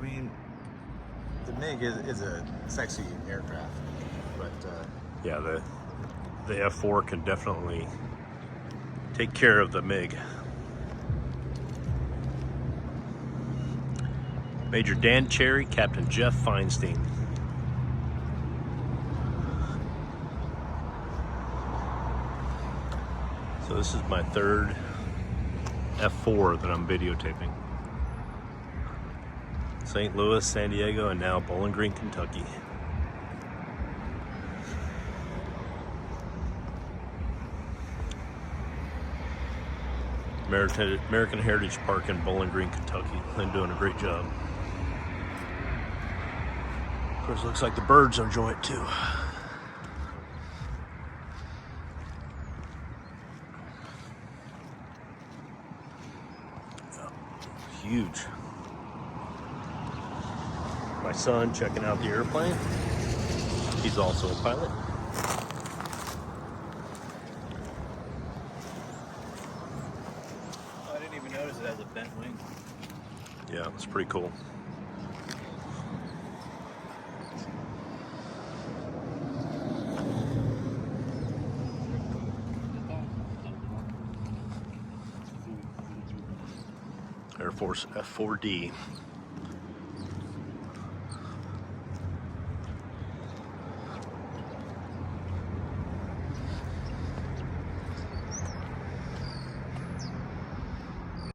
mean, the MiG is a sexy aircraft, but yeah, the F-4 can definitely take care of the MiG. Major Dan Cherry, Captain Jeff Feinstein. So this is my third F-4 that I'm videotaping. St. Louis, San Diego, and now Bowling Green, Kentucky. American Heritage Park in Bowling Green, Kentucky. They're doing a great job. Of course, it looks like the birds enjoy it too. Huge. My son checking out the airplane. He's also a pilot. I didn't even notice it has a bent wing. Yeah, it's pretty cool. Air Force F-4D.